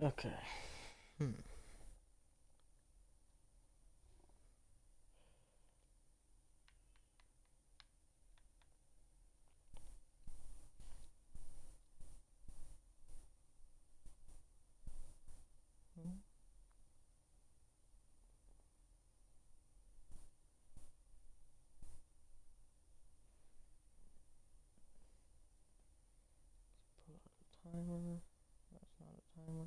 Okay. Timer. That's not a timer.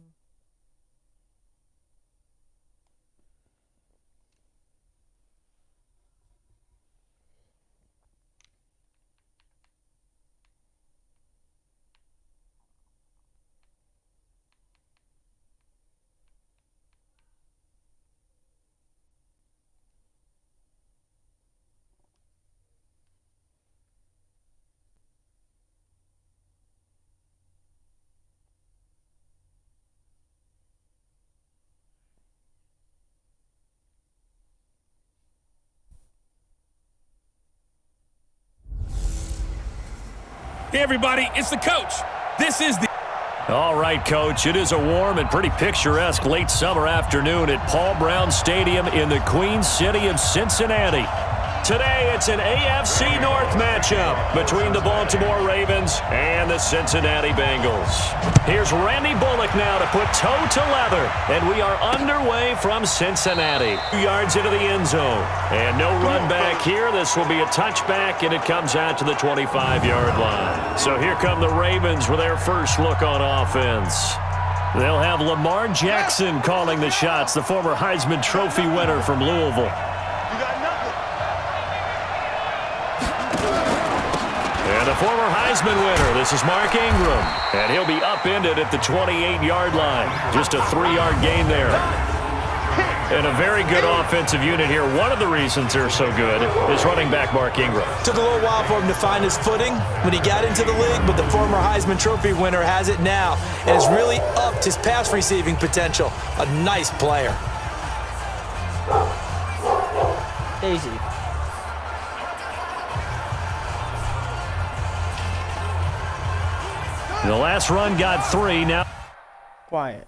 Hey, everybody, it's the coach. This is the... All right, Coach, it is a warm and pretty picturesque late summer afternoon at Paul Brown Stadium in the Queen City of Cincinnati. Today, it's an AFC North matchup between the Baltimore Ravens and the Cincinnati Bengals. Here's Randy Bullock now to put toe to leather, and we are underway from Cincinnati. 2 yards into the end zone, and no run back here. This will be a touchback, and it comes out to the 25-yard line. So here come the Ravens with their first look on offense. They'll have Lamar Jackson calling the shots, the former Heisman Trophy winner from Louisville. And the former Heisman winner, this is Mark Ingram. And he'll be upended at the 28-yard line. Just a 3-yard gain there. And a very good offensive unit here. One of the reasons they're so good is running back Mark Ingram. Took a little while for him to find his footing when he got into the league, but the former Heisman Trophy winner has it now and has really upped his pass receiving potential. A nice player. Daisy. The last run got 3. Now Quiet.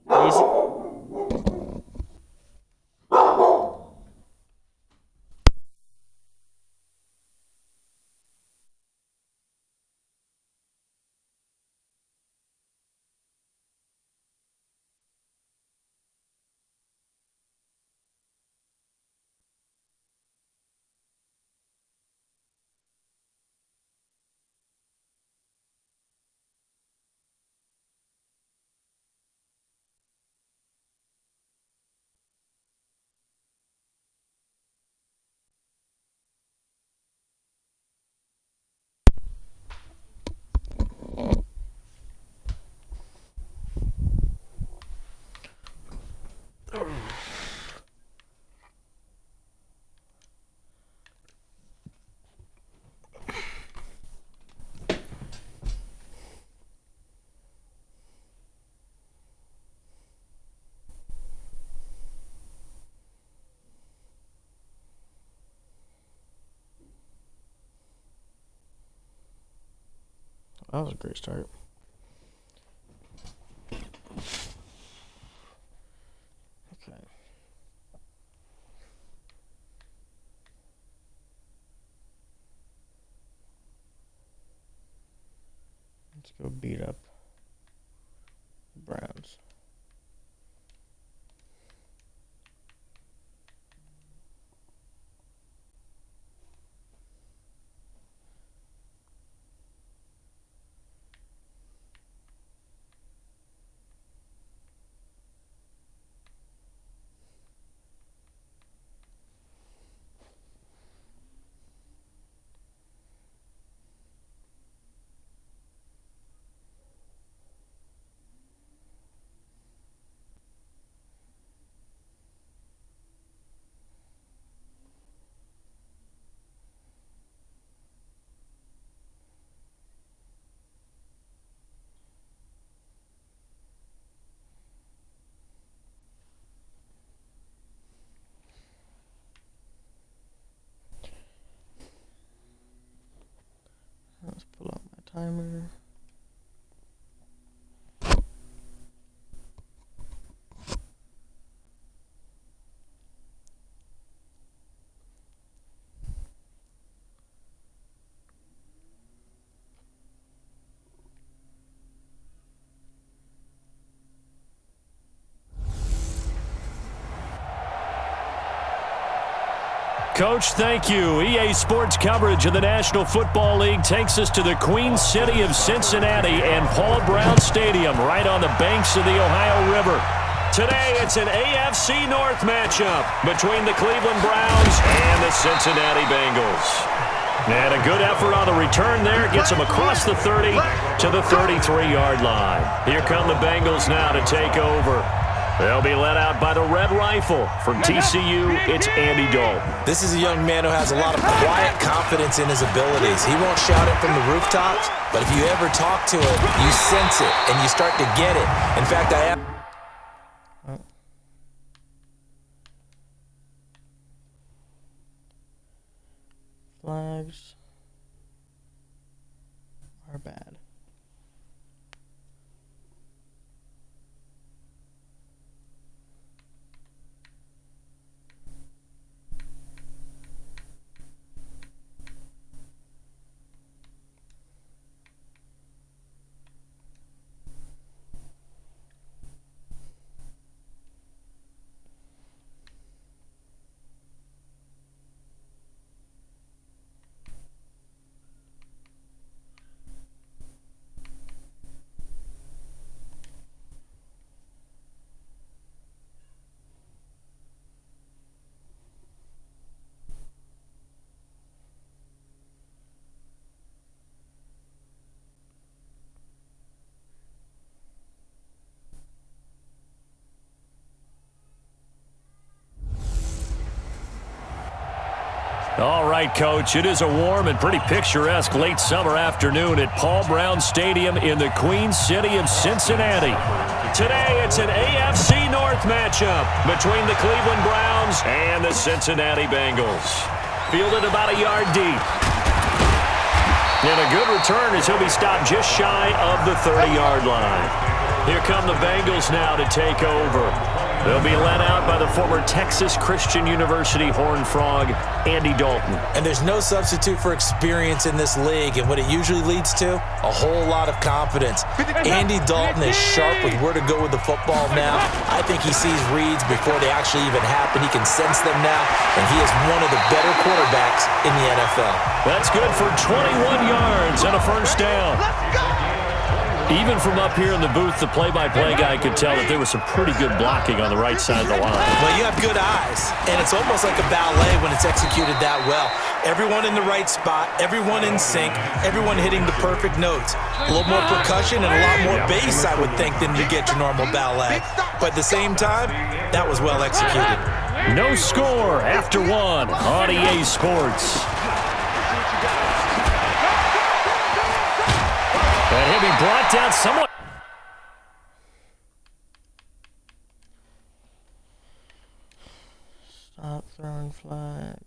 Daisy. That was a great start. Okay. Let's go beat up the Browns. Let's pull out my timer. Coach. Thank you. EA Sports coverage of the National Football League takes us to the Queen City of Cincinnati and Paul Brown Stadium right on the banks of the Ohio River. Today, it's an AFC North matchup between the Cleveland Browns and the Cincinnati Bengals. And a good effort on the return there. Gets them across the 30 to the 33-yard line. Here come the Bengals now to take over. They'll be led out by the Red Rifle. From TCU, it's Andy Dalton. This is a young man who has a lot of quiet confidence in his abilities. He won't shout it from the rooftops, but if you ever talk to him, you sense it, and you start to get it. In fact, I have... Flags are bad. All right, Coach, it is a warm and pretty picturesque late summer afternoon at Paul Brown Stadium in the Queen City of Cincinnati. Today, it's an AFC North matchup between the Cleveland Browns and the Cincinnati Bengals. Fielded about a yard deep. And a good return as he'll be stopped just shy of the 30-yard line. Here come the Bengals now to take over. They'll be led out by the former Texas Christian University Horned Frog, Andy Dalton. And there's no substitute for experience in this league, and what it usually leads to, a whole lot of confidence. Andy Dalton is sharp with where to go with the football now. I think he sees reads before they actually even happen. He can sense them now, and he is one of the better quarterbacks in the NFL. That's good for 21 yards and a first down. Even from up here in the booth, the play-by-play guy could tell that there was some pretty good blocking on the right side of the line. Well, you have good eyes, and it's almost like a ballet when it's executed that well. Everyone in the right spot, everyone in sync, everyone hitting the perfect notes. A little more percussion and a lot more bass, I would think, than you get your normal ballet. But at the same time, that was well executed. No score after one on EA Sports. And he'll be brought down somewhat. Stop throwing flags.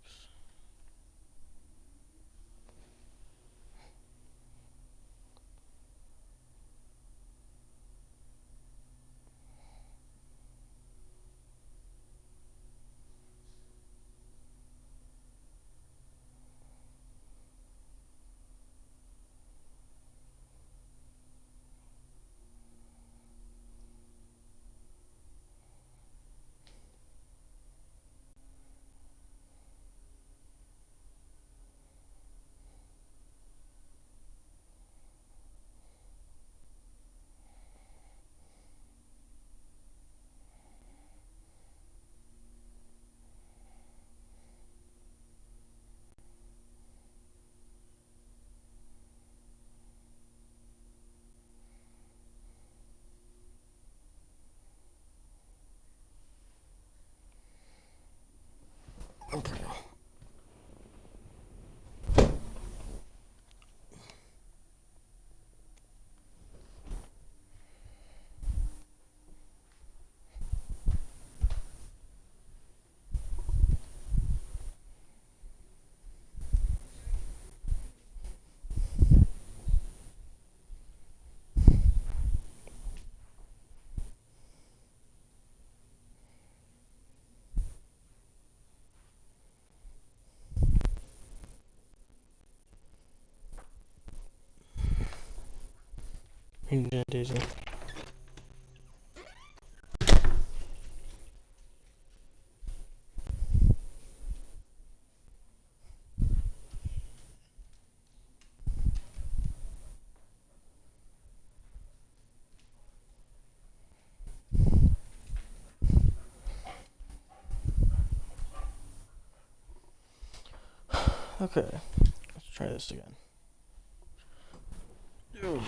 Okay. Diesel. Okay, let's try this again. Dude.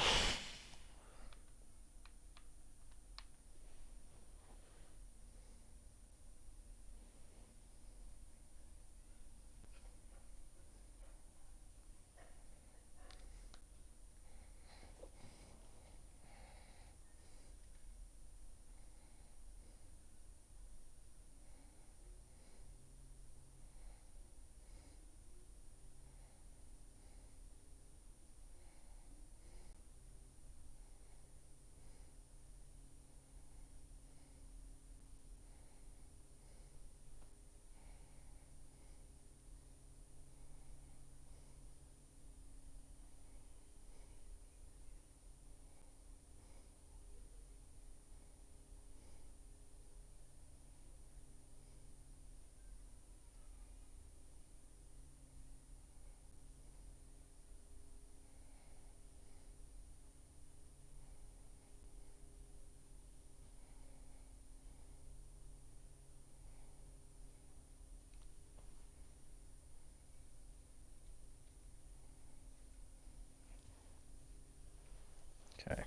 Okay.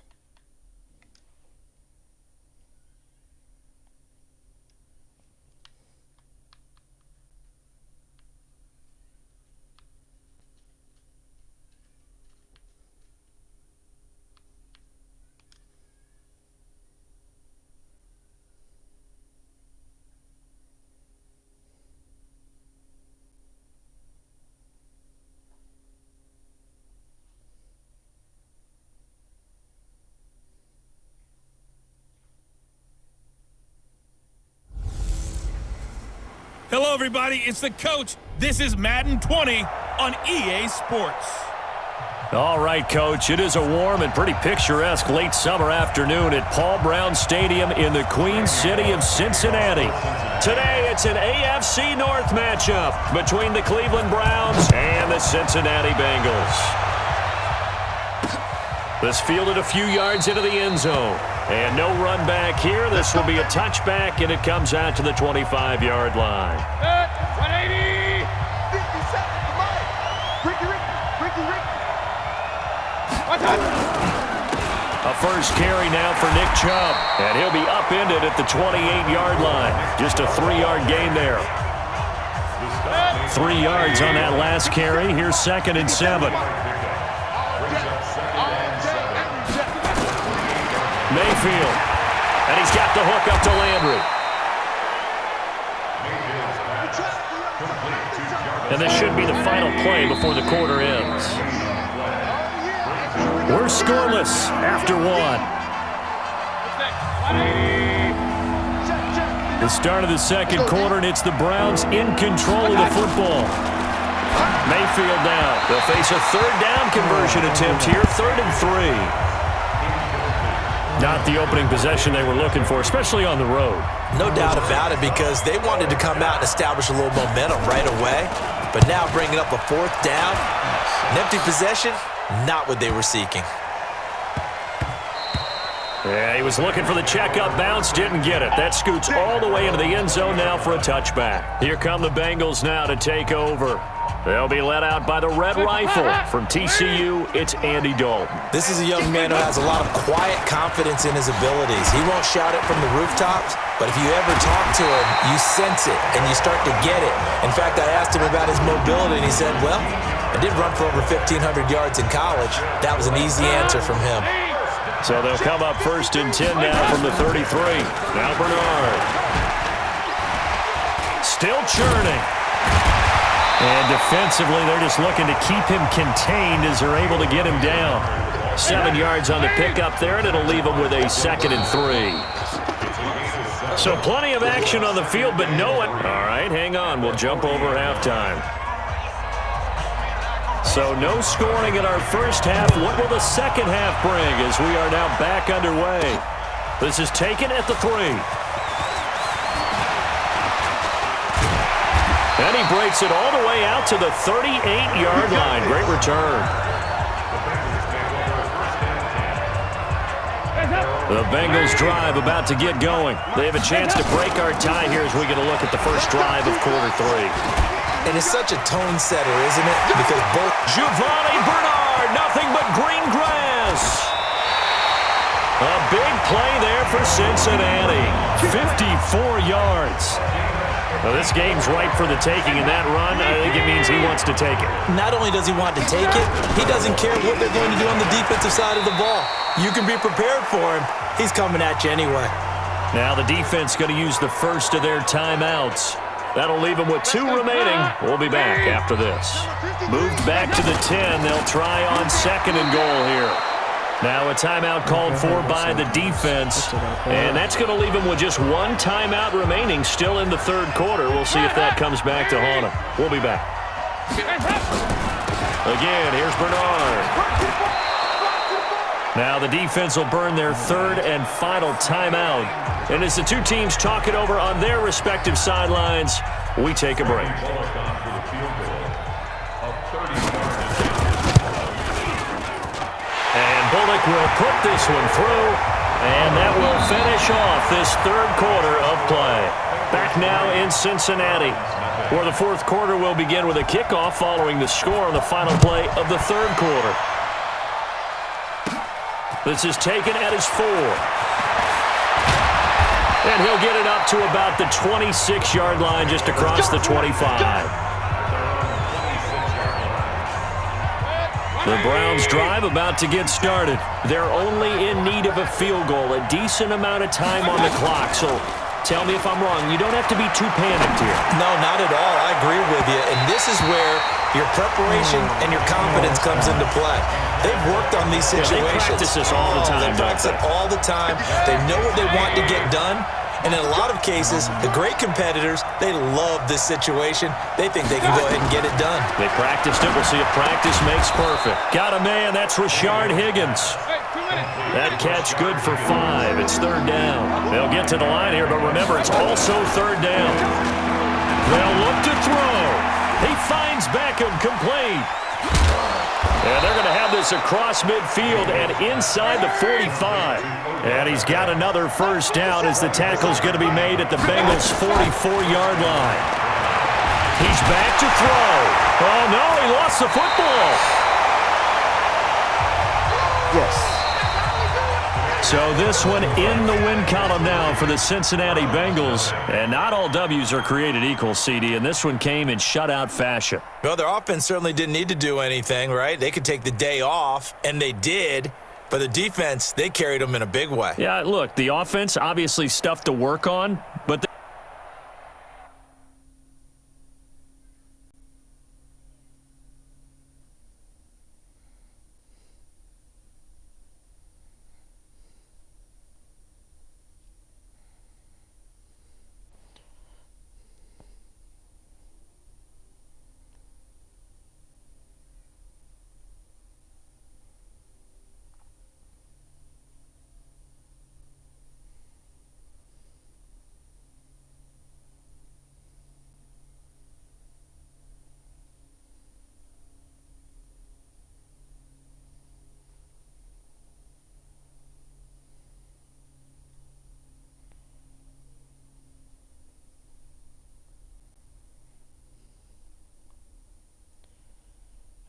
Hello, everybody. It's the coach. This is Madden 20 on EA Sports. All right, Coach. It is a warm and pretty picturesque late summer afternoon at Paul Brown Stadium in the Queen City of Cincinnati. Today, it's an AFC North matchup between the Cleveland Browns and the Cincinnati Bengals. This fielded a few yards into the end zone. And no run back here. This will be a touchback, and it comes out to the 25-yard line. 180! 57, come on! Ricky! A first carry now for Nick Chubb, and he'll be upended at the 28-yard line. Just a 3-yard gain there. 3 yards on that last carry. Here's 2nd and 7. Mayfield, and he's got the hook up to Landry. And this should be the final play before the quarter ends. We're scoreless after 1. The start of the second quarter, and it's the Browns in control of the football. Mayfield down. They'll face a 3rd down conversion attempt here, 3rd and 3. Not the opening possession they were looking for, especially on the road. No doubt about it, because they wanted to come out and establish a little momentum right away. But now bringing up a 4th down, an empty possession, not what they were seeking. Yeah, he was looking for the check-up bounce, didn't get it. That scoots all the way into the end zone now for a touchback. Here come the Bengals now to take over. They'll be led out by the Red Rifle. From TCU, it's Andy Dalton. This is a young man who has a lot of quiet confidence in his abilities. He won't shout it from the rooftops, but if you ever talk to him, you sense it, and you start to get it. In fact, I asked him about his mobility, and he said, well, I did run for over 1,500 yards in college. That was an easy answer from him. So they'll come up 1st and 10 now from the 33. Now Bernard. Still churning. And defensively, they're just looking to keep him contained as they're able to get him down. 7 yards on the pickup there, and it'll leave him with a 2nd and 3. So plenty of action on the field, but no one. All right, hang on. We'll jump over halftime. So no scoring in our first half. What will the second half bring as we are now back underway? This is taken at the 3. And he breaks it all the way out to the 38-yard line. Great return. The Bengals drive about to get going. They have a chance to break our tie here as we get a look at the first drive of quarter 3. And it's such a tone setter, isn't it? Because both Giovanni Bernard, nothing but green grass. A big play there for Cincinnati. 54 yards. Well, this game's ripe for the taking, and that run, I think it means he wants to take it. not only does he want to take it, he doesn't care what they're going to do on the defensive side of the ball. You can be prepared for him. He's coming at you anyway. Now the defense going to use the first of their timeouts. That'll leave them with 2 remaining. We'll be back after this. Moved back to the 10. They'll try on 2nd and goal here. Now a timeout called for by the defense, and that's going to leave them with just 1 timeout remaining still in the 3rd quarter. We'll see if that comes back to haunt them. We'll be back. Again, here's Bernard. Now the defense will burn their 3rd and final timeout. And as the 2 teams talk it over on their respective sidelines, we take a break. And Bullock will put this one through, and that will finish off this 3rd quarter of play. Back now in Cincinnati, where the 4th quarter will begin with a kickoff following the score on the final play of the 3rd quarter. This is taken at his 4. And he'll get it up to about the 26-yard line just across the 25. The Browns drive about to get started. They're only in need of a field goal, a decent amount of time on the clock. So tell me if I'm wrong. You don't have to be too panicked here. No, not at all. I agree with you. And this is where your preparation and your confidence comes into play. They've worked on these situations. Yeah, they practice this all the time. They practice it all the time. They know what they want to get done. And in a lot of cases, the great competitors, they love this situation. They think they can go ahead and get it done. They practiced it. We'll see if practice makes perfect. Got a man. That's Rashard Higgins. That catch good for 5. It's 3rd down. They'll get to the line here, but remember, it's also 3rd down. They'll look to throw. He finds Beckham complete. And they're going to have this across midfield and inside the 45. And he's got another first down as the tackle's going to be made at the Bengals' 44-yard line. He's back to throw. Oh, no, he lost the football. Yes. So this one in the win column now for the Cincinnati Bengals. And not all W's are created equal, CD, and this one came in shutout fashion. Well, their offense certainly didn't need to do anything, right? They could take the day off, and they did. But the defense, they carried them in a big way. Yeah, look, the offense, obviously stuff to work on, but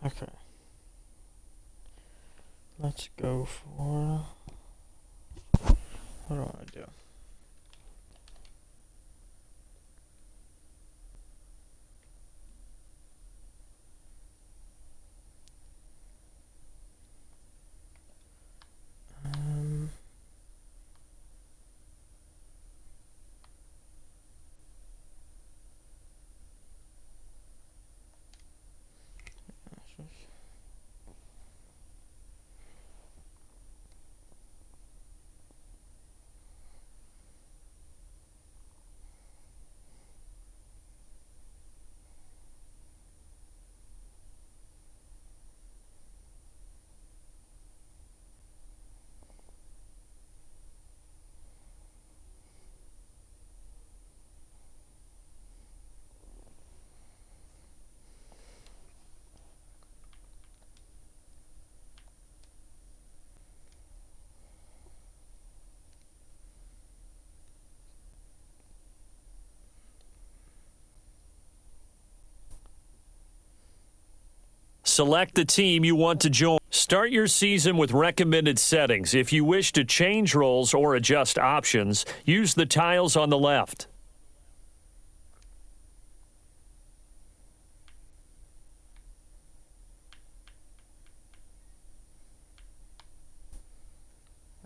Okay. Let's go for... What do I want to do? Select the team you want to join. Start your season with recommended settings. If you wish to change roles or adjust options, use the tiles on the left.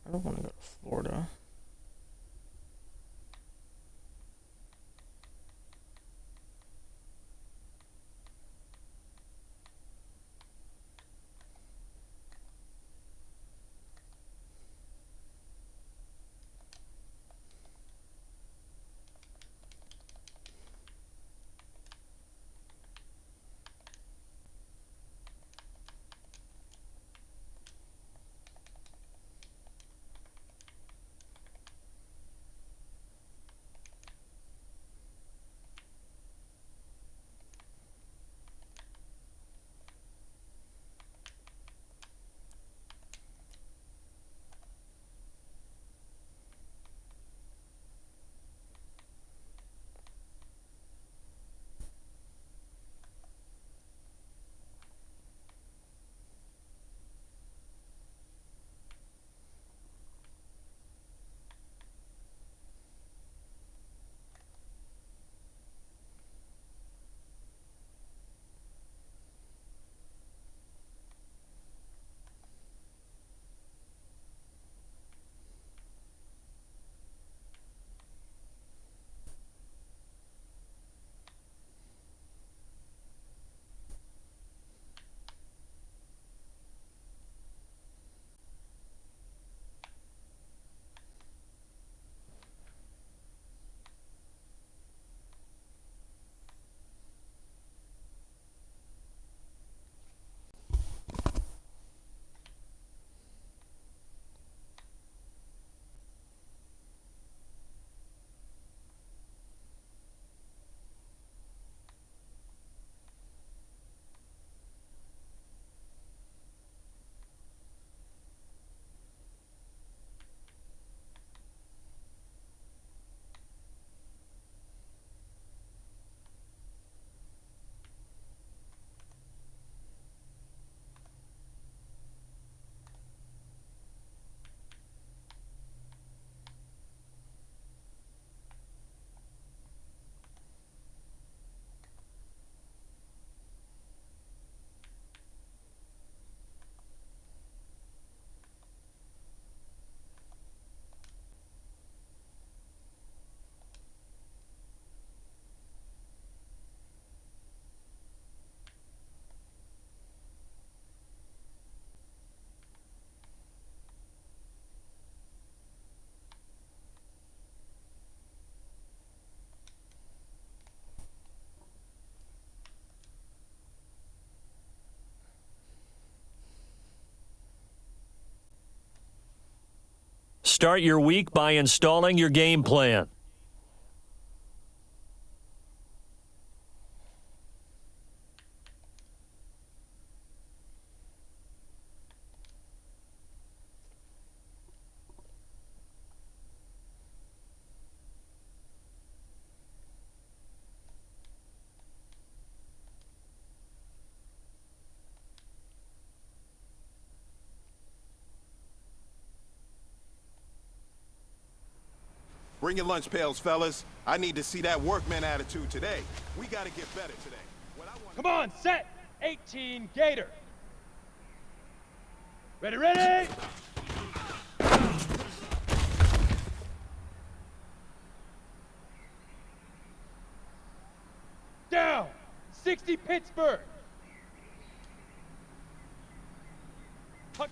I don't want to go to Florida. Start your week by installing your game plan. Bring your lunch pails, fellas. I need to see that workman attitude today. We got to get better today. Come on, set! 18, Gator. Ready, ready! Down! 60, Pittsburgh.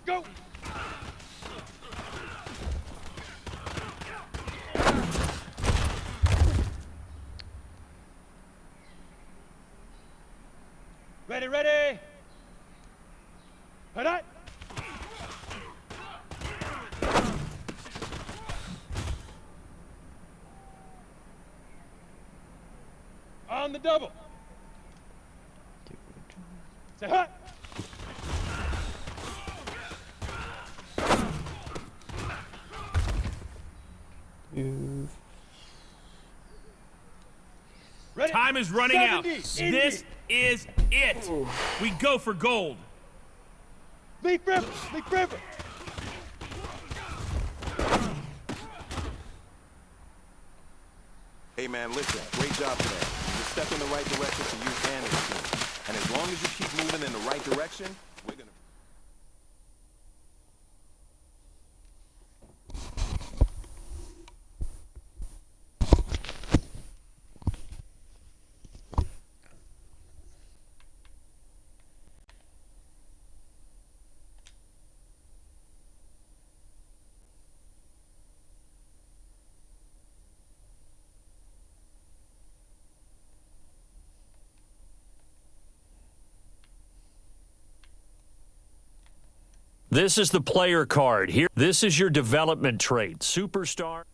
Go! Ready, ready! Hit it! On the double. Say hut! Time is running out. 70, This is it. We go for gold. Leaf River! Leaf River! Hey, man, listen. Great job today. You're stepping in the right direction for you and his team. And as long as you keep moving in the right direction, we're going to... This is the player card. Here, this is your development trait. Superstar.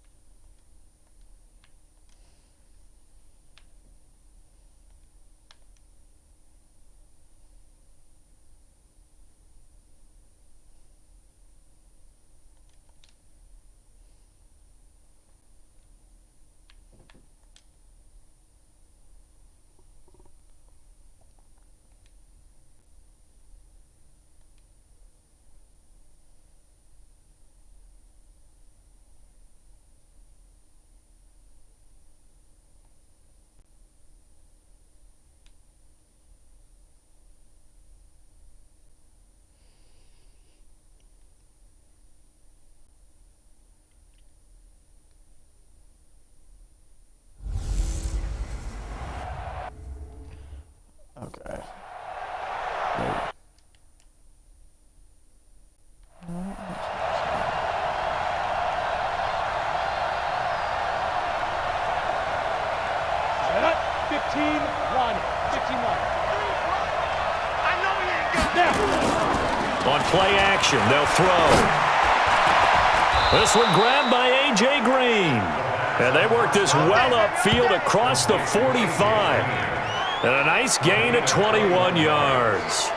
Okay. Set. 15 line. 15 line. Now. On play action, they'll throw. This one grabbed by A.J. Green. And they work this well upfield across the 45. And a nice gain of 21 yards.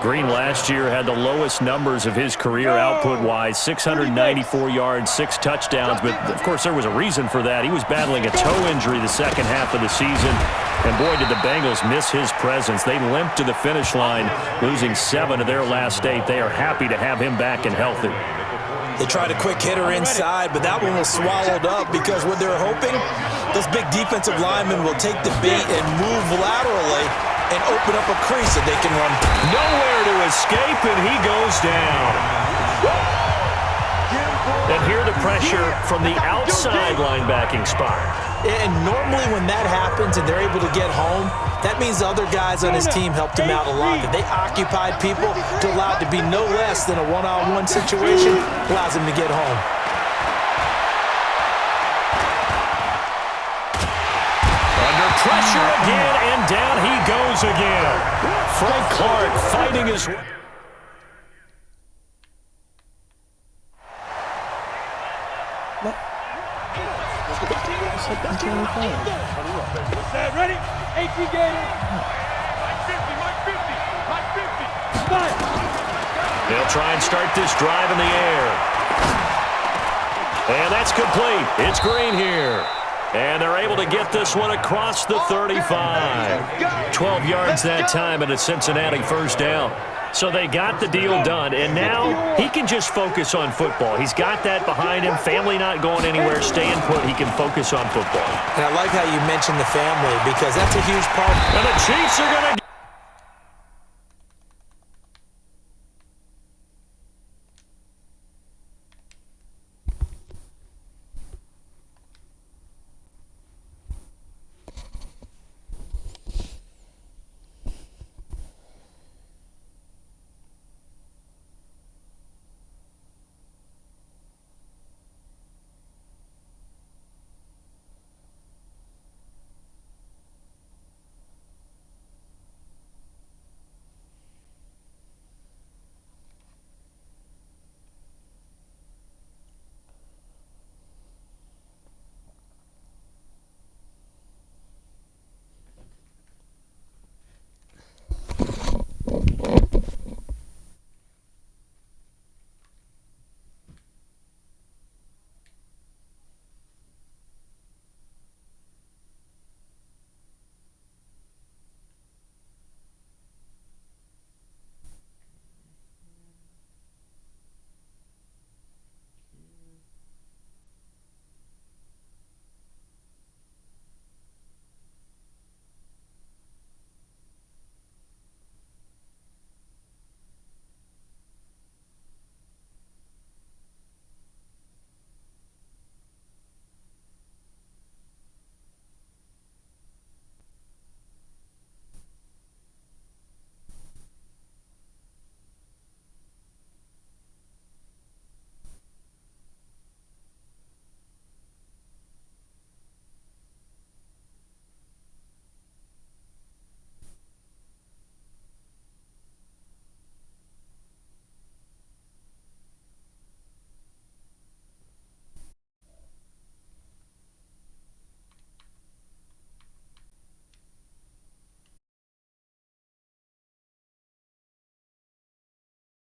Green last year had the lowest numbers of his career output-wise, 694 yards, 6 touchdowns. But, of course, there was a reason for that. He was battling a toe injury the second half of the season. And, boy, did the Bengals miss his presence. They limped to the finish line, losing 7 of their last 8. They are happy to have him back and healthy. They tried a quick hitter inside, but that one was swallowed up because what they're hoping, those big defensive linemen will take the bait and move laterally and open up a crease that they can run. Nowhere to escape, and he goes down. And here the pressure from the outside linebacking spot. And normally when that happens and they're able to get home, that means the other guys on his team helped him out a lot. That they occupied people to allow it to be no less than a one-on-one situation, allows him to get home. Under pressure again, and down he goes again. Frank Clark fighting his... Set. Ready? 18 Gator. Mike 50. Mike 50. Mike 50. Fire. They'll try and start this drive in the air. And that's complete. It's Green here. And they're able to get this one across the 35. 12 yards that time and a Cincinnati first down. So they got the deal done, and now he can just focus on football. He's got that behind him. Family not going anywhere, staying put. He can focus on football. And I like how you mentioned the family because that's a huge part. And the Chiefs are going to...